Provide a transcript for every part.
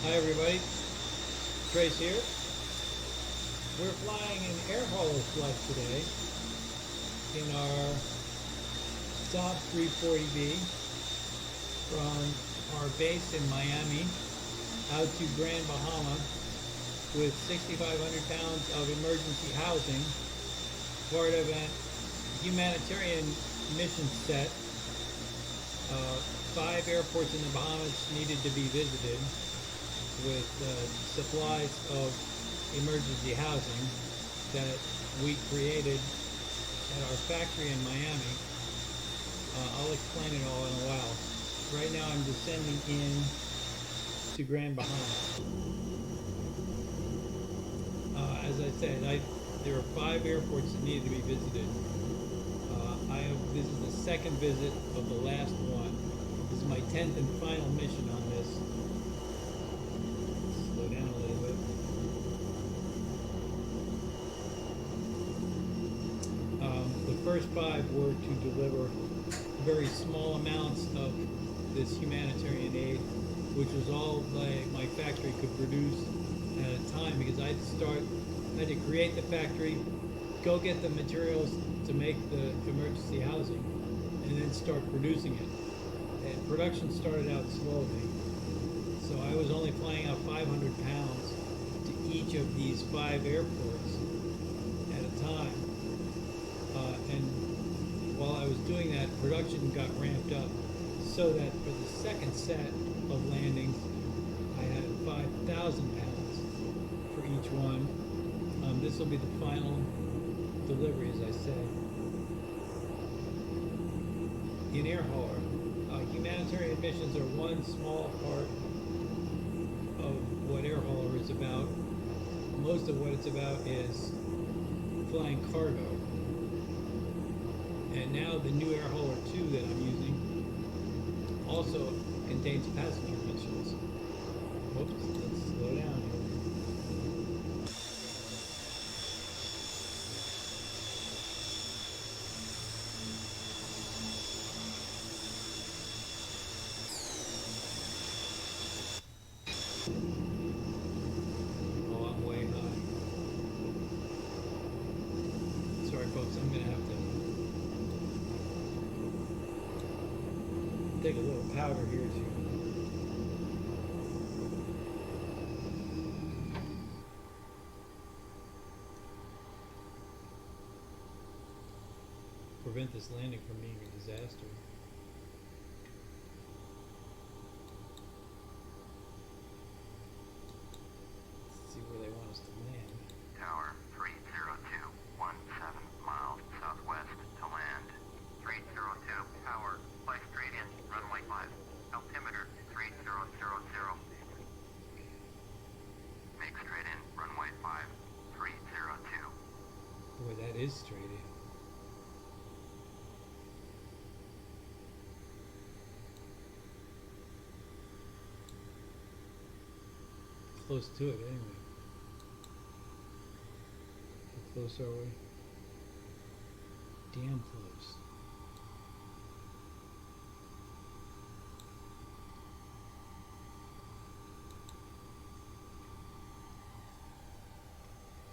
Hi everybody, Trace here. We're flying an air hauler flight today in our Saab 340B from our base in Miami out to Grand Bahama with 6,500 pounds of emergency housing, part of a humanitarian mission set. 5 airports in the Bahamas needed to be visited with supplies of emergency housing that we created at our factory in Miami. I'll explain it all in a while. Right now I'm descending in to Grand Bahama. As I said, there are 5 airports that needed to be visited. This is the second visit of the last one. This is my 10th and final mission on this. Slow down a little bit. The first 5 were to deliver very small amounts of this humanitarian aid, which was all my factory could produce at a time, because I had to create the factory, go get the materials to make the emergency housing, and then start producing it. And production started out slowly, so I was only flying out 500 pounds to each of these 5 airports at a time. And while I was doing that, production got ramped up so that for the second set of landings, I had 5,000 pounds for each one. This will be the final delivery, as I said. In air hauler, humanitarian missions are one small part of what air hauler is about. Most of what it's about is flying cargo. And now the new air hauler 2 that I'm using also contains passenger missions. Whoops, let's slow down here. Oh, I'm way high. Sorry folks, I'm gonna have to take a little powder here to prevent this landing from being a disaster. Let's see where they want us to land. Tower 302, 17 miles southwest to land. 302, tower, fly straight in, runway 5. Altimeter 3000. Make straight in, runway 5, 302. Boy, that is straight in. Close to it anyway. How close are we? Damn close.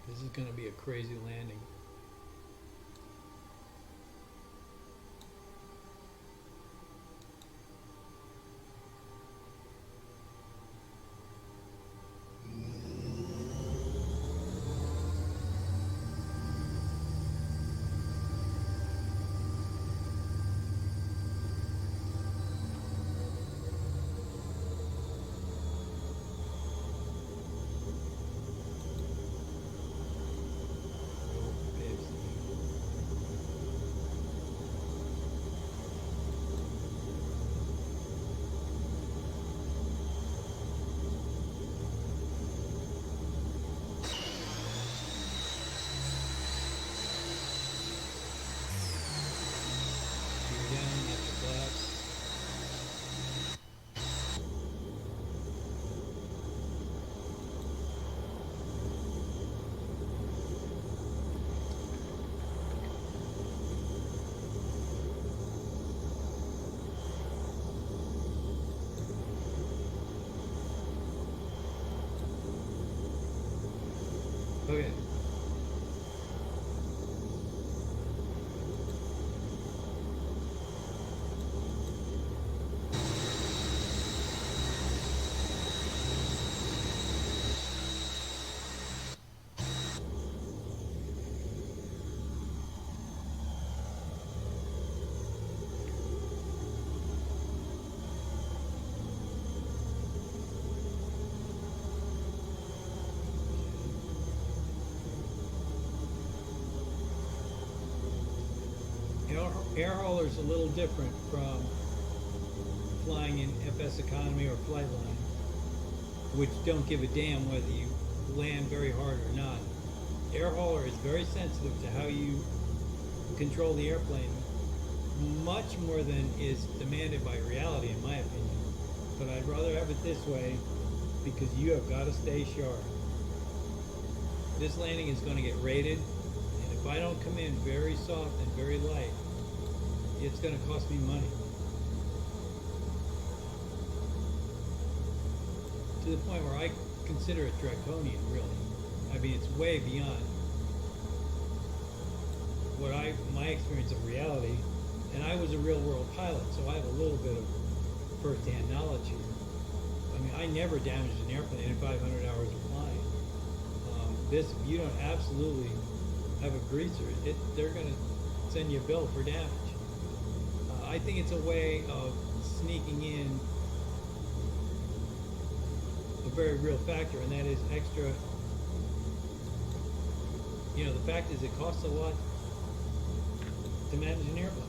This is going to be a crazy landing. Okay. Air hauler is a little different from flying in FS economy or flightline, which don't give a damn whether you land very hard or not. Air hauler is very sensitive to how you control the airplane, much more than is demanded by reality, in my opinion. But I'd rather have it this way because you have got to stay sharp. This landing is going to get rated, and if I don't come in very soft and very light, it's going to cost me money. To the point where I consider it draconian, really. I mean, it's way beyond what my experience of reality, and I was a real world pilot, so I have a little bit of first-hand knowledge here. I mean, I never damaged an airplane in 500 hours of flying. If you don't absolutely have a greaser, they're going to send you a bill for damage. I think it's a way of sneaking in a very real factor, and that is extra. You know, the fact is it costs a lot to manage an airplane.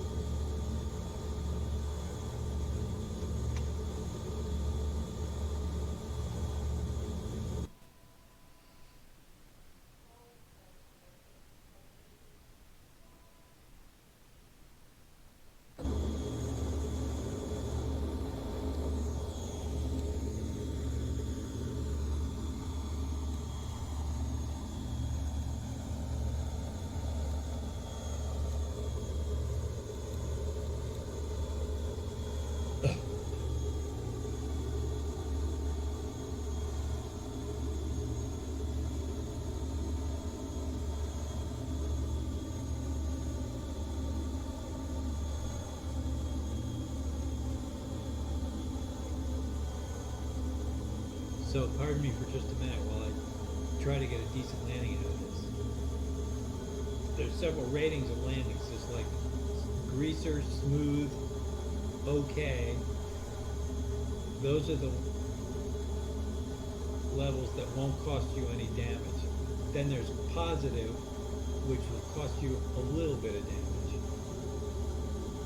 So pardon me for just a minute while I try to get a decent landing out of this. There's several ratings of landings, just like greaser, smooth, okay. Those are the levels that won't cost you any damage. Then there's positive, which will cost you a little bit of damage.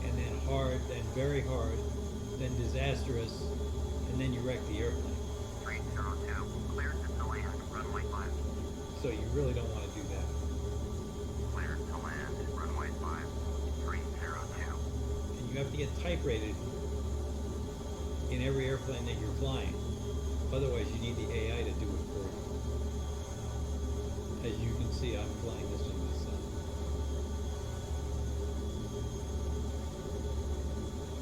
And then hard, then very hard, then disastrous, and then you wreck the airplane. 302, cleared to land, runway 5. So you really don't want to do that. Cleared to land, runway 5, 302. And you have to get type rated in every airplane that you're flying. Otherwise, you need the AI to do it for you. As you can see, I'm flying this one myself.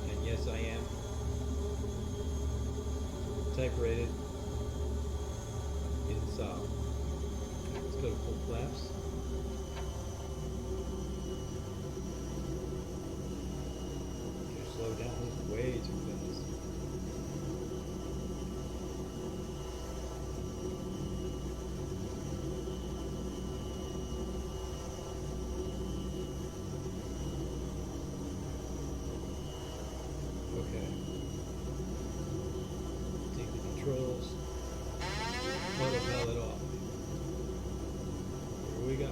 And yes, I am type rated in SOP. Let's go to full flaps. Just slow down. This is way too fast. Okay. Take the controls. Autopilot off. Here we go.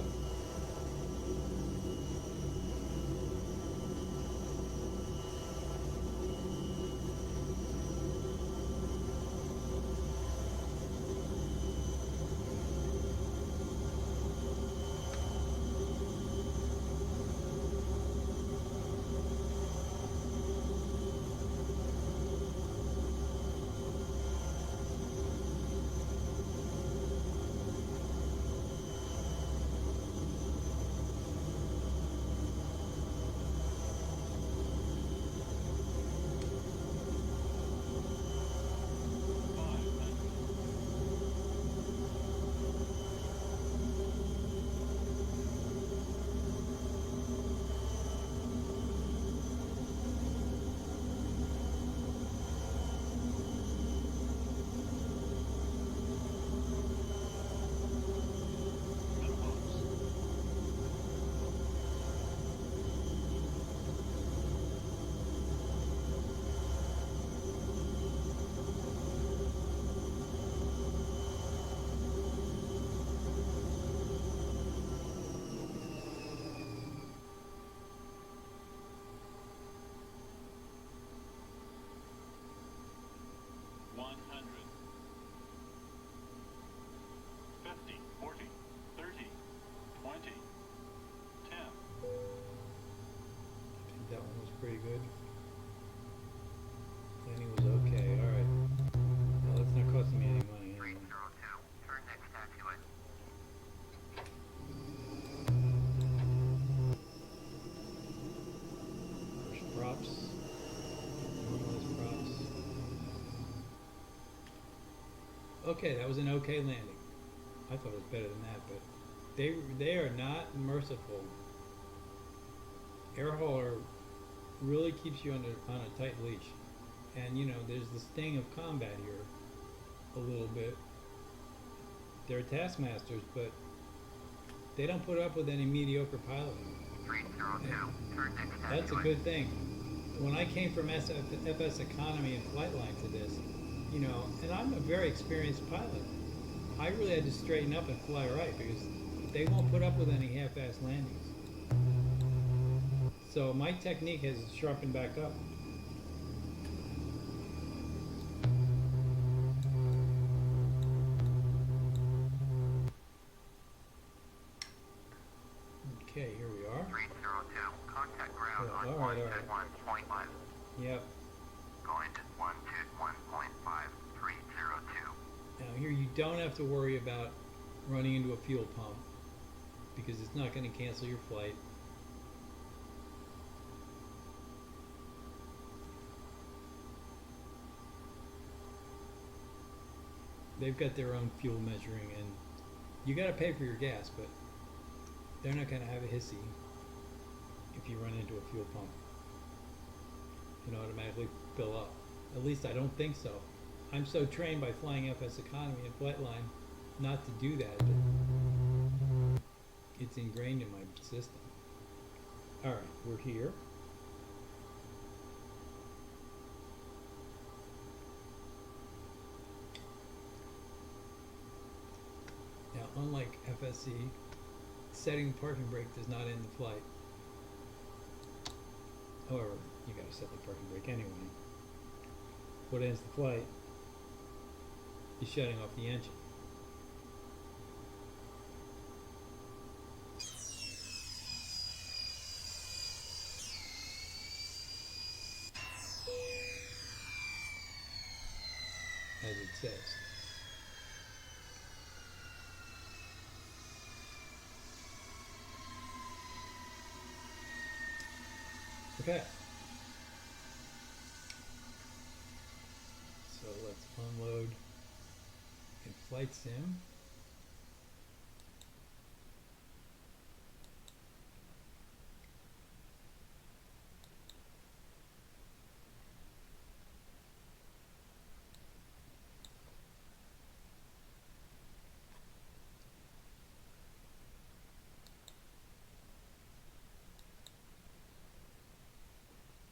Okay, that was an okay landing. I thought it was better than that, but they are not merciful. Air hauler really keeps you on a tight leash, and you know there's the sting of combat here a little bit. They're taskmasters, but they don't put up with any mediocre piloting. 302, turn next That's a taxiway. good thing. When I came from FS Economy and Flightline to this, you know, and I'm a very experienced pilot, I really had to straighten up and fly right because they won't put up with any half-ass landings. So my technique has sharpened back up. Okay, here we are. 302, contact ground Yeah, on all right. 121.5. Yep. Going to 121.5302. Now here you don't have to worry about running into a fuel pump because it's not going to cancel your flight. They've got their own fuel measuring, and you got to pay for your gas, but they're not going to have a hissy if you run into a fuel pump and automatically fill up. At least I don't think so. I'm so trained by flying FS Economy and Flightline not to do that, but it's ingrained in my system. All right, we're here. Now, unlike FSC, setting the parking brake does not end the flight. However, you gotta set the parking brake anyway. What ends the flight is shutting off the engine. As it says. Okay. So let's unload in Flight Sim.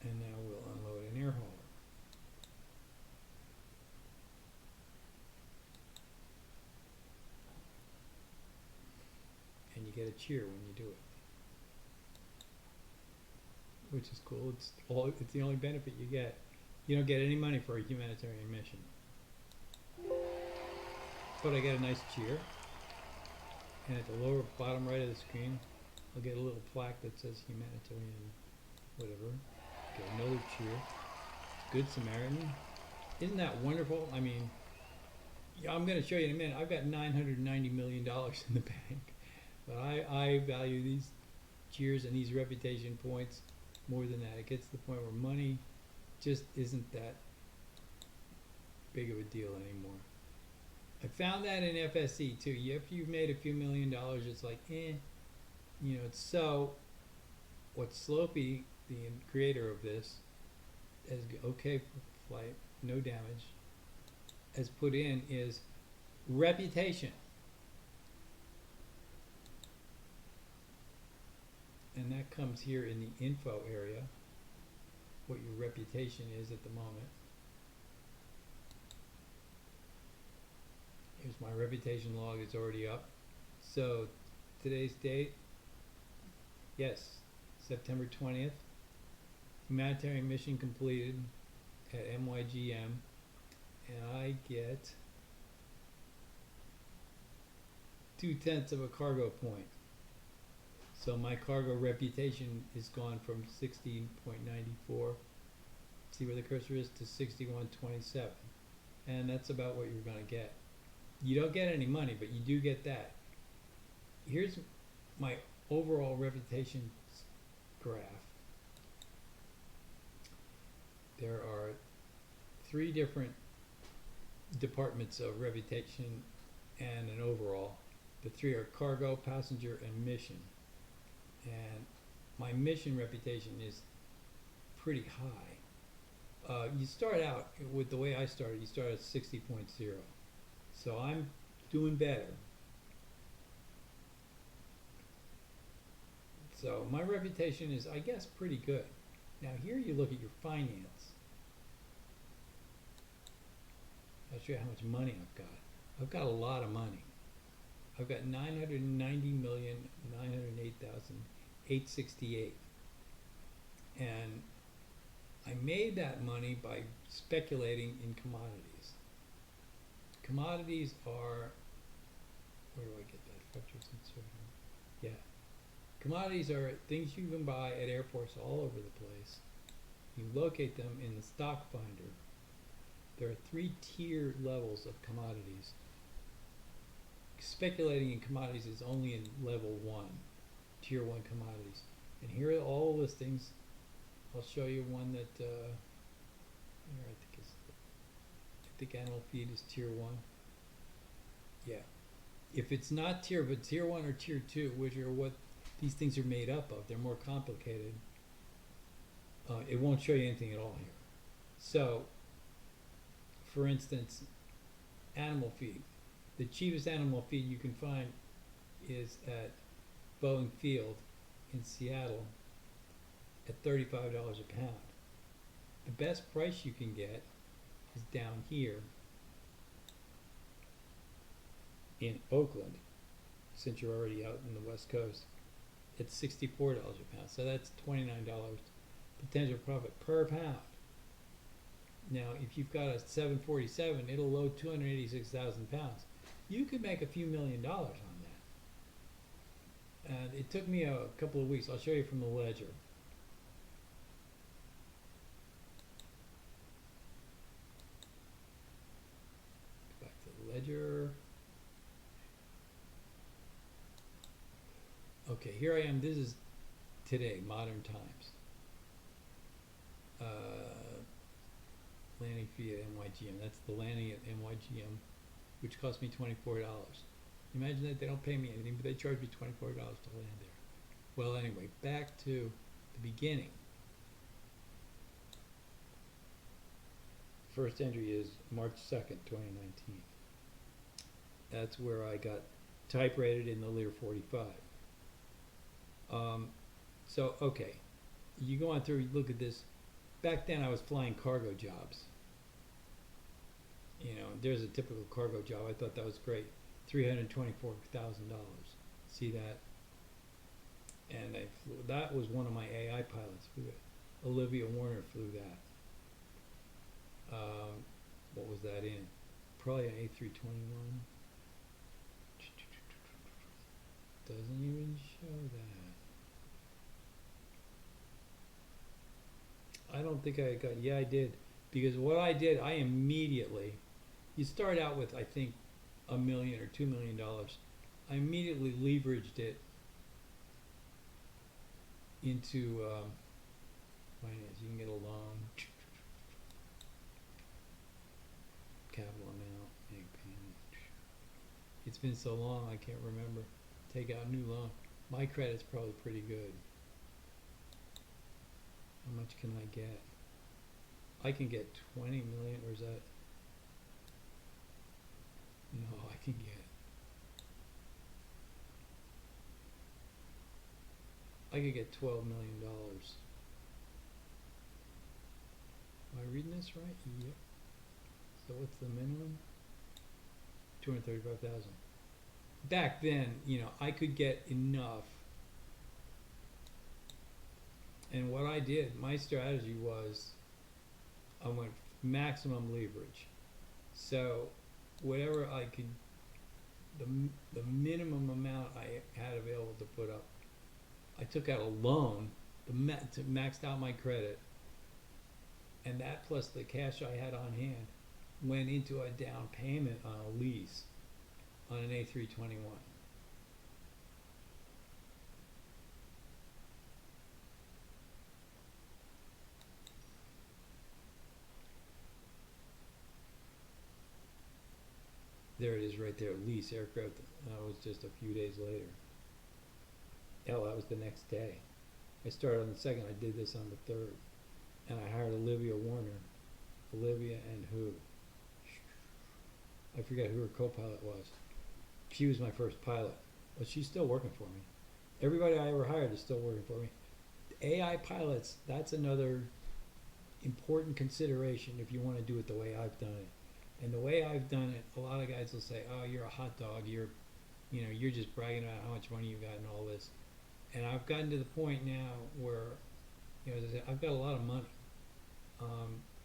And now we'll unload an air hauler. And you get a cheer when you do it, which is cool. It's the only benefit you get. You don't get any money for a humanitarian mission, but I get a nice cheer. And at the lower bottom right of the screen, I'll get a little plaque that says humanitarian whatever. Get another cheer. Good Samaritan. Isn't that wonderful? I mean, yeah, I'm going to show you in a minute. I've got $990 million in the bank. But I value these cheers and these reputation points more than that. It gets to the point where money just isn't that big of a deal anymore. I found that in FSC too. If you've made a few $1 million, it's like, you know, it's so. What Slopey, the creator of this, has okay for flight, no damage, has put in is reputation. And that comes here in the info area, what your reputation is at the moment. Here's my reputation log, it's already up. So today's date, yes, September 20th. Humanitarian mission completed at MYGM. And I get 0.2 of a cargo point. So my cargo reputation is gone from 16.94, see where the cursor is, to 61.27. And that's about what you're going to get. You don't get any money, but you do get that. Here's my overall reputation graph. There are 3 different departments of reputation and an overall. The three are cargo, passenger, and mission. And my mission reputation is pretty high. You start out with the way I started, you start at 60.0. So I'm doing better. So my reputation is, I guess, pretty good. Now here you look at your finance. I'll show you how much money I've got. I've got a lot of money. I've got 990,908,868. And I made that money by speculating in commodities. Commodities are, where do I get that? Factors and services. Yeah. Commodities are things you can buy at airports all over the place. You locate them in the stock finder. There are 3 tier levels of commodities. Speculating in commodities is only in level 1, tier 1 commodities. And here are all the listings. I'll show you one that here I think animal feed is tier 1. Yeah. If it's not tier 1 or tier 2, which are what these things are made up of, they're more complicated. It won't show you anything at all here. So, for instance, animal feed. The cheapest animal feed you can find is at Boeing Field in Seattle at $35 a pound. The best price you can get is down here in Oakland, since you're already out in the West Coast. It's $64 a pound, so that's $29 potential profit per pound. Now, if you've got a 747, it'll load 286,000 pounds. You could make a few $1 million on that. And it took me a couple of weeks. I'll show you from the ledger. Go back to the ledger. Okay, here I am. This is today, modern times. Landing fee at NYGM. That's the landing at NYGM, which cost me $24. Imagine that they don't pay me anything, but they charge me $24 to land there. Well, anyway, back to the beginning. First entry is March 2nd, 2019. That's where I got type rated in the Lear 45. So, okay, you go on through, you look at this. Back then I was flying cargo jobs. You know, there's a typical cargo job. I thought that was great. $324,000. See that? And I flew, that was one of my AI pilots. Olivia Warner flew that. What was that in? Probably an A321. Doesn't even show that. I don't think I got, yeah I did, because what I did, I immediately, you start out with I think $1 million or $2 million, I immediately leveraged it into finance. You can get a loan, capital amount, make payment. It's been so long I can't remember. Take out new loan. My credit's probably pretty good. How much can I get? I can get 20 million, or is that? No, I can get. I could get $12 million. Am I reading this right? Yep. So what's the minimum? 235,000. Back then, you know, I could get enough. And what I did, my strategy was, I went maximum leverage. So whatever I could, the minimum amount I had available to put up, I took out a loan to maxed out my credit, and that plus the cash I had on hand went into a down payment on a lease on an A321. There it is right there, lease aircraft. That was just a few days later. Hell, that was the next day. I started on the 2nd, I did this on the 3rd. And I hired Olivia Warner. Olivia and who? I forget who her co-pilot was. She was my first pilot. But she's still working for me. Everybody I ever hired is still working for me. AI pilots, that's another important consideration if you want to do it the way I've done it. And the way I've done it, a lot of guys will say, "Oh, you're a hot dog. You're just bragging about how much money you got and all this." And I've gotten to the point now where, as I said, I've got a lot of money.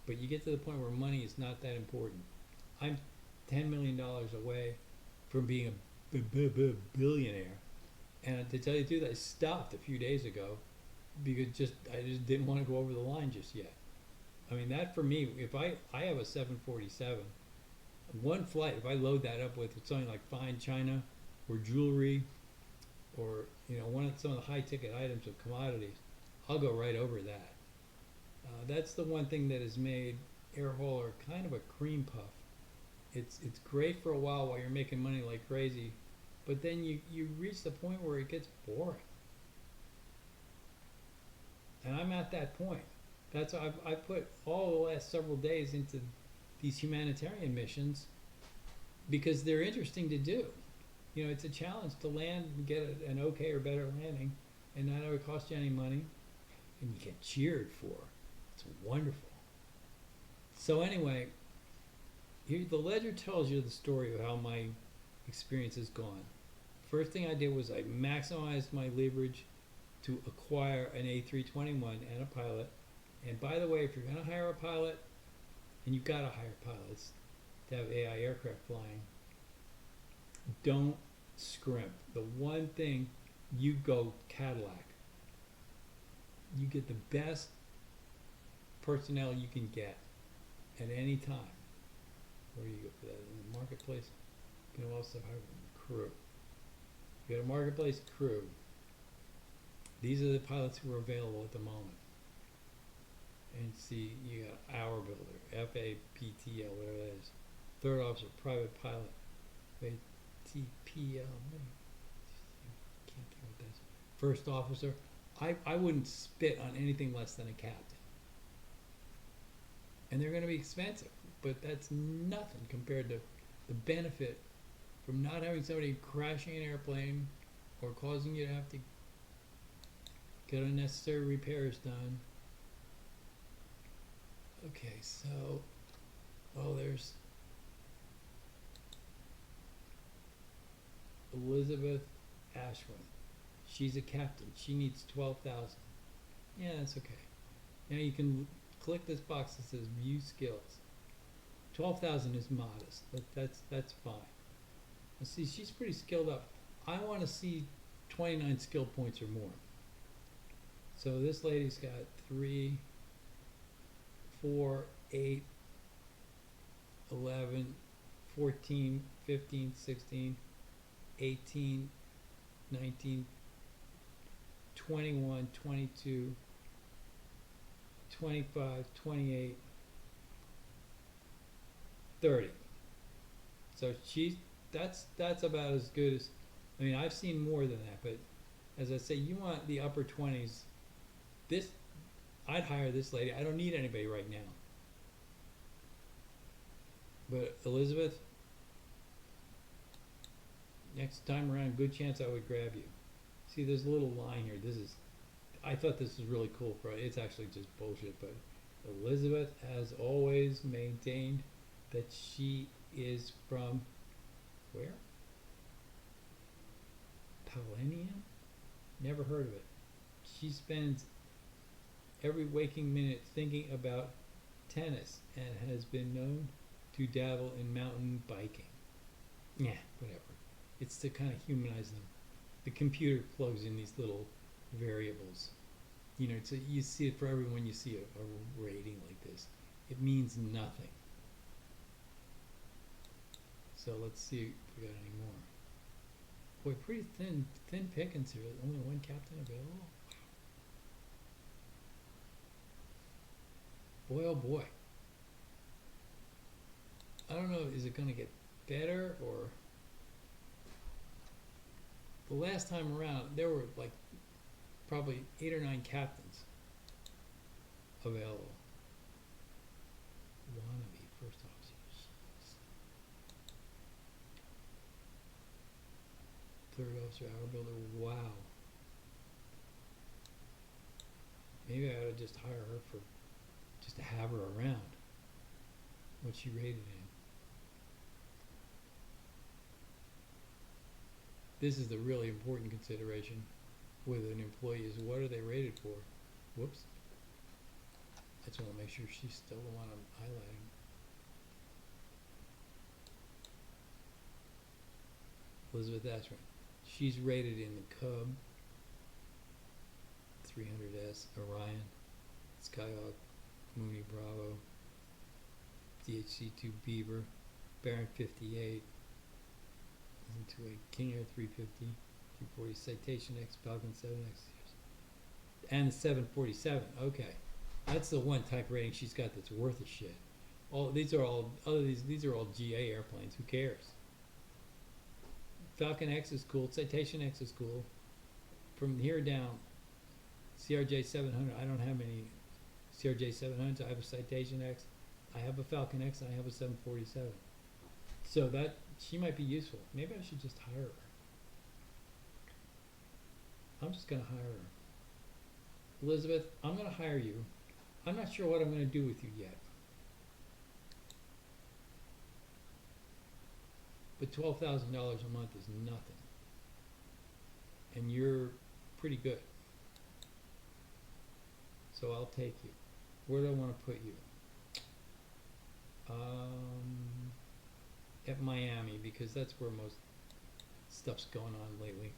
But you get to the point where money is not that important. I'm $10 million away from being a billionaire. And to tell you the truth, I stopped a few days ago because I just didn't want to go over the line just yet. I mean, that for me, if I have a 747, one flight, if I load that up with something like fine china or jewelry or, some of the high ticket items of commodities, I'll go right over that. That's the one thing that has made Air Hauler kind of a cream puff. It's great for a while you're making money like crazy, but then you reach the point where it gets boring. And I'm at that point. That's why I've put all the last several days into these humanitarian missions because they're interesting to do. It's a challenge to land and get an okay or better landing and not ever cost you any money, and you get cheered for. It's wonderful. So anyway, here the ledger tells you the story of how my experience has gone. First thing I did was I maximized my leverage to acquire an A321 and a pilot. And by the way, if you're going to hire a pilot, and you've got to hire pilots to have AI aircraft flying, don't scrimp. The one thing, you go Cadillac. You get the best personnel you can get at any time. Where do you go for that? In the marketplace? You can also hire a crew. You got a marketplace crew. These are the pilots who are available at the moment. And see, you got Hour Builder, FAPTL, whatever that is. Third officer, private pilot, TPL. Can't think what that is. First officer. I wouldn't spit on anything less than a captain. And they're going to be expensive, but that's nothing compared to the benefit from not having somebody crashing an airplane or causing you to have to get unnecessary repairs done. Okay, so, there's Elizabeth Ashwin. She's a captain. She needs 12,000. Yeah, that's okay. Now you can click this box that says View Skills. 12,000 is modest, but that's fine. Now see, she's pretty skilled up. I want to see 29 skill points or more. So this lady's got 3, 4, 8, 11, 14, 15, 16, 18, 19, 21, 22, 25, 28, 30. So that's about as good as, I've seen more than that, but as I say, you want the upper 20s. I'd hire this lady. I don't need anybody right now. But Elizabeth, next time around, good chance I would grab you. See, there's a little line here. I thought this was really cool. It's actually just bullshit, but Elizabeth has always maintained that she is from where? Palenian? Never heard of it. She spends every waking minute thinking about tennis and has been known to dabble in mountain biking. Yeah, whatever. It's to kind of humanize them. The computer plugs in these little variables. So you see it for everyone. You see a rating like this. It means nothing. So let's see if we got any more. Boy, pretty thin pickings here. Only one captain available. Boy, oh boy. I don't know, is it going to get better, or the last time around there were like probably 8 or 9 captains available. Wannabe first officers. Third officer, hour builder. Wow. Maybe I ought to just hire her for just to have her around. What she rated in. This is the really important consideration with an employee is what are they rated for? Whoops. I just want to make sure she's still the one I'm highlighting. Elizabeth Ashman. She's rated in the Cub, 300S, Orion, Skyhawk, Mooney Bravo, DHC-2 Beaver, Baron 58, into a King Air 350, 340 Citation X, Falcon 7X, and the 747. Okay, that's the one type rating she's got that's worth a shit. All these are all these are all GA airplanes. Who cares? Falcon X is cool. Citation X is cool. From here down, CRJ 700. I don't have any CRJ 700s. I have a Citation X. I have a Falcon X, and I have a 747. So that she might be useful. Maybe I should just hire her. I'm just gonna hire her. Elizabeth, I'm gonna hire you. I'm not sure what I'm gonna do with you yet. But $12,000 a month is nothing. And you're pretty good. So I'll take you. Where do I want to put you? At Miami, because that's where most stuff's going on lately.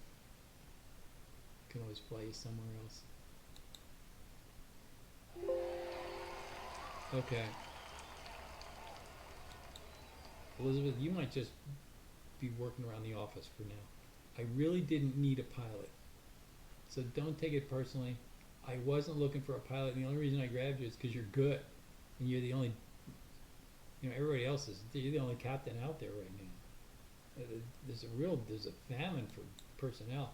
Can always fly you somewhere else. Okay. Elizabeth, you might just be working around the office for now. I really didn't need a pilot. So don't take it personally. I wasn't looking for a pilot, and the only reason I grabbed you is because you're good. And you're the only, everybody else is, you're the only captain out there right now. There's a famine for personnel.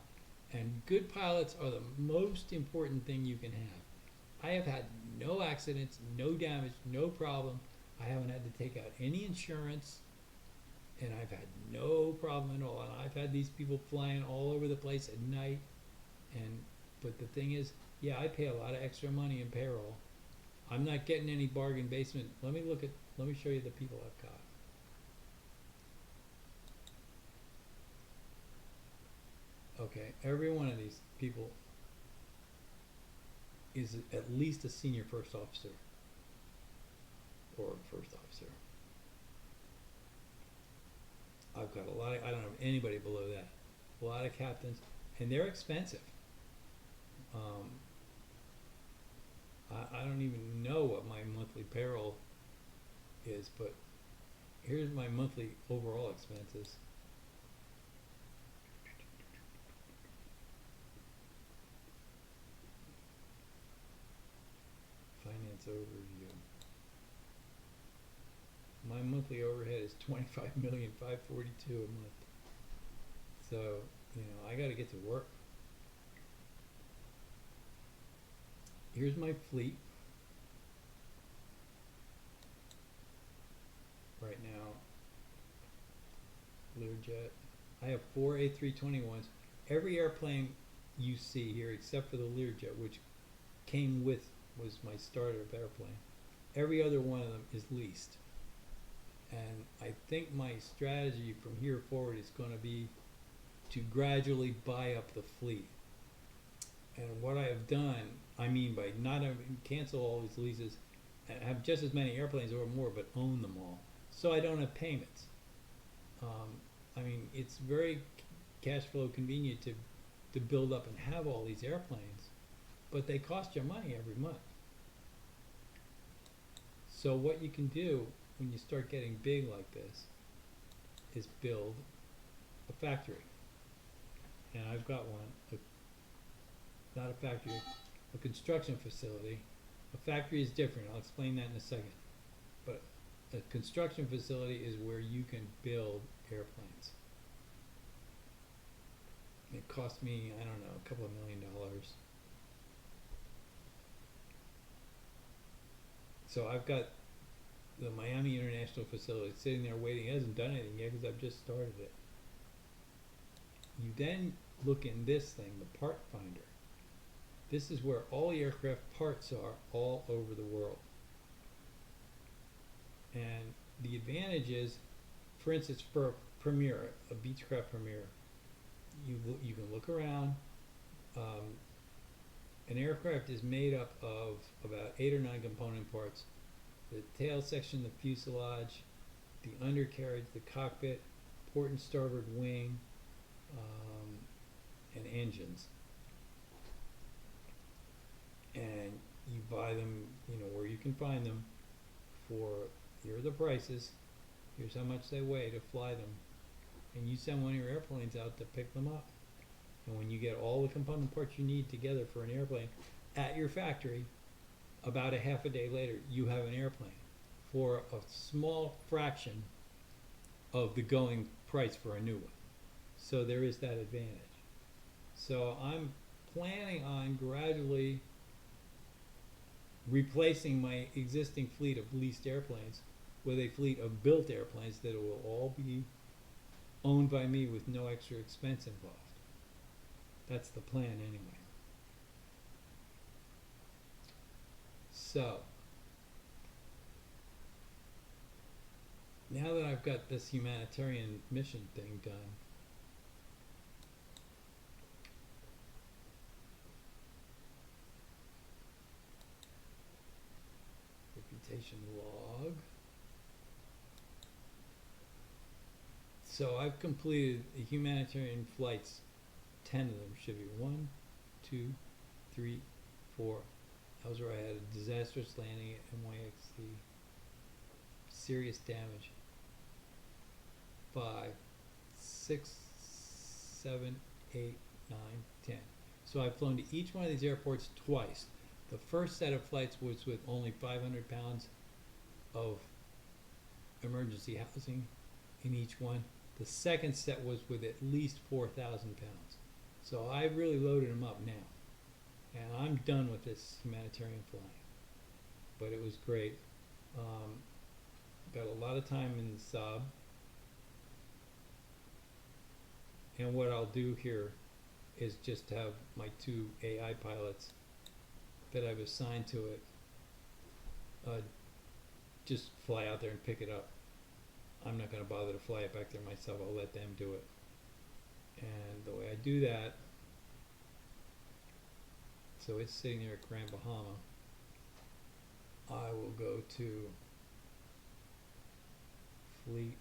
And good pilots are the most important thing you can have. I have had no accidents, no damage, no problem. I haven't had to take out any insurance, and I've had no problem at all. And I've had these people flying all over the place at night. But the thing is, yeah, I pay a lot of extra money in payroll. I'm not getting any bargain basement. Let me show you the people I've got. Okay, every one of these people is at least a senior first officer or first officer. I've got a lot of, I don't have anybody below that. A lot of captains, and they're expensive. I don't even know what my monthly payroll is, but here's my monthly overall expenses. Finance overview. My monthly overhead is $25,542,000 a month. So, I got to get to work. Here's my fleet right now. Learjet. I have 4 A321s. Every airplane you see here, except for the Learjet, which was my starter airplane. Every other one of them is leased. And I think my strategy from here forward is going to be to gradually buy up the fleet. And what I have done, I mean by not having cancel all these leases and have just as many airplanes or more, but own them all, so I don't have payments. It's very cash flow convenient to build up and have all these airplanes, but they cost you money every month. So what you can do when you start getting big like this is build a factory. And I've got one, not a factory, a construction facility. A factory is different. I'll explain that in a second. But a construction facility is where you can build airplanes. It cost me, I don't know, a couple of $1 million. So I've got the Miami International Facility sitting there waiting. It hasn't done anything yet because I've just started it. You then look in this thing, the part finder. This is where all the aircraft parts are all over the world. And the advantage is, for instance, for a Premier, a Beechcraft Premier, you can look around. An aircraft is made up of about 8 or 9 component parts: the tail section, the fuselage, the undercarriage, the cockpit, port and starboard wing, and engines. And you buy them, where you can find them for, here are the prices, here's how much they weigh to fly them, and you send one of your airplanes out to pick them up. And when you get all the component parts you need together for an airplane at your factory, about a half a day later, you have an airplane for a small fraction of the going price for a new one. So there is that advantage. So I'm planning on gradually replacing my existing fleet of leased airplanes with a fleet of built airplanes that will all be owned by me with no extra expense involved. That's the plan anyway. So, now that I've got this humanitarian mission thing done, reputation log. So I've completed the humanitarian flights. 10 of them should be 1, 2, 3, 4. That was where I had a disastrous landing at NYXC. Serious damage. 5, 6, 7, 8, 9, 10. So I've flown to each one of these airports twice. The first set of flights was with only 500 pounds of emergency housing in each one. The second set was with at least 4,000 pounds. So I really loaded them up now. And I'm done with this humanitarian flying. But it was great. Got a lot of time in the Saab. And what I'll do here is just have my 2 AI pilots that I've assigned to it just fly out there and pick it up. I'm not going to bother to fly it back there myself. I'll let them do it. And the way I do that, so it's sitting there at Grand Bahama. I will go to Fleet,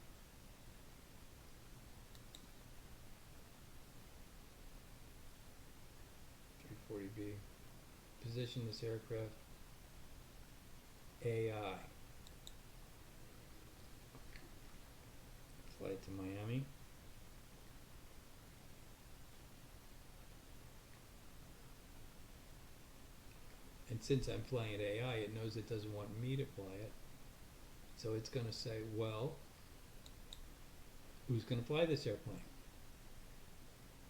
B. Position this aircraft. AI. Fly it to Miami. And since I'm flying at AI, it knows it doesn't want me to fly it. So it's going to say, well, who's going to fly this airplane?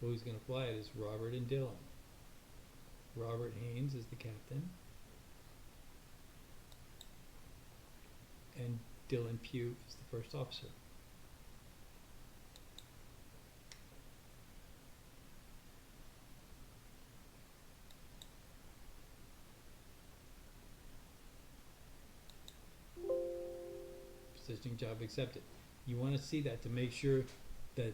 Who's going to fly it is Robert and Dylan. Robert Haynes is the captain. And Dylan Pugh is the first officer. Positioning job accepted. You want to see that to make sure that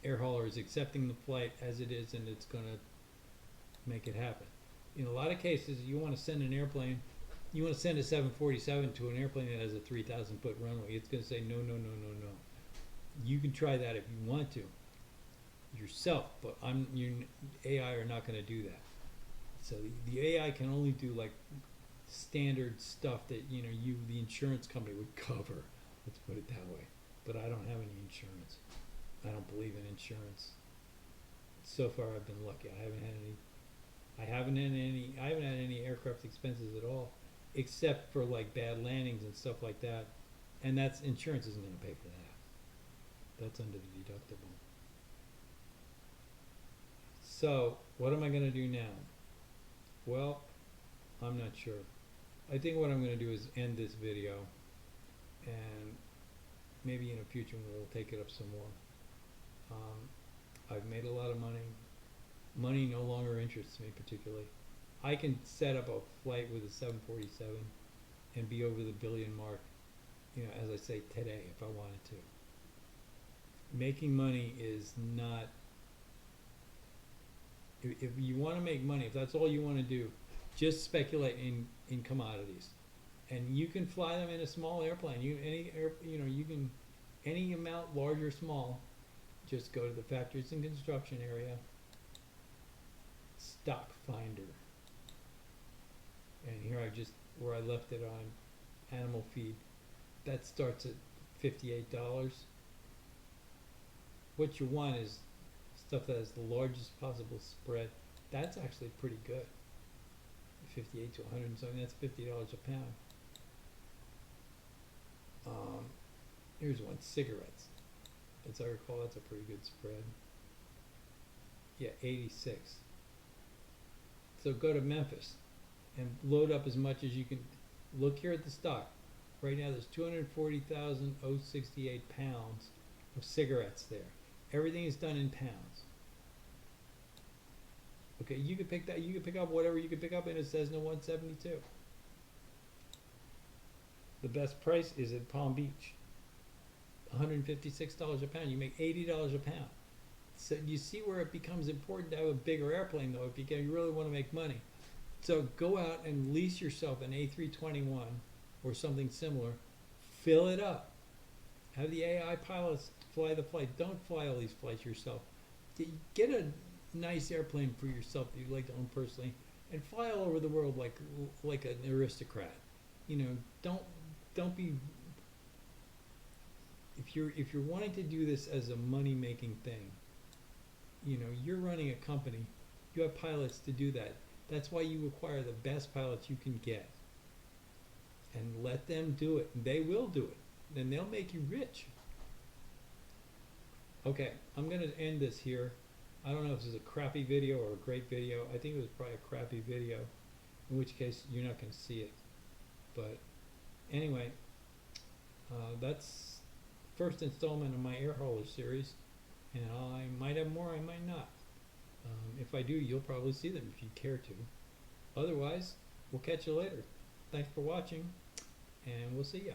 Air Hauler is accepting the flight as it is and it's going to make it happen. In a lot of cases, you want to send an airplane, you want to send a 747 to an airplane that has a 3,000 foot runway. It's going to say no, no, no, no, no. You can try that if you want to yourself, but your AI are not going to do that. So the AI can only do like standard stuff that the insurance company would cover. Let's put it that way. But I don't have any insurance. I don't believe in insurance. So far, I've been lucky. I haven't had any aircraft expenses at all, except for like bad landings and stuff like that. And that's insurance isn't going to pay for that. That's under the deductible. So, what am I going to do now? Well, I'm not sure. I think what I'm going to do is end this video, and maybe in the future we'll take it up some more. I've made a lot of money. Money no longer interests me particularly. I can set up a flight with a 747 and be over the billion mark, you know, as I say, today if I wanted to. Making money is not, if you want to make money, if that's all you want to do, just speculate in commodities. And you can fly them in a small airplane. You can any amount, large or small. Just go to the factories and construction area, stock finder, and here where I left it on animal feed, that starts at $58. What you want is stuff that has the largest possible spread. That's actually pretty good. 58 to 100 and something, that's $50 a pound. Here's one, cigarettes. As I recall, that's a pretty good spread. Yeah, 86. So go to Memphis and load up as much as you can. Look here at the stock. Right now there's 240,068 pounds of cigarettes there. Everything is done in pounds. Okay, you can pick that. You can pick up whatever you can pick up, and it says no 172. The best price is at Palm Beach. $156 a pound. You make $80 a pound. So you see where it becomes important to have a bigger airplane, though, if you really want to make money. So go out and lease yourself an A321 or something similar. Fill it up. Have the AI pilots fly the flight. Don't fly all these flights yourself. Get a nice airplane for yourself that you'd like to own personally, and fly all over the world like an aristocrat. You know, don't be. If you're wanting to do this as a money making thing, you know, you're running a company, you have pilots to do that. That's why you acquire the best pilots you can get and let them do it. They will do it, and they'll make you rich. Okay, I'm gonna end this here. I don't know if this is a crappy video or a great video. I think it was probably a crappy video, in which case you're not gonna see it. But anyway, that's first installment of my Air Hauler series, and I might have more, I might not. If I do, you'll probably see them if you care to. Otherwise, we'll catch you later. Thanks for watching, and we'll see ya.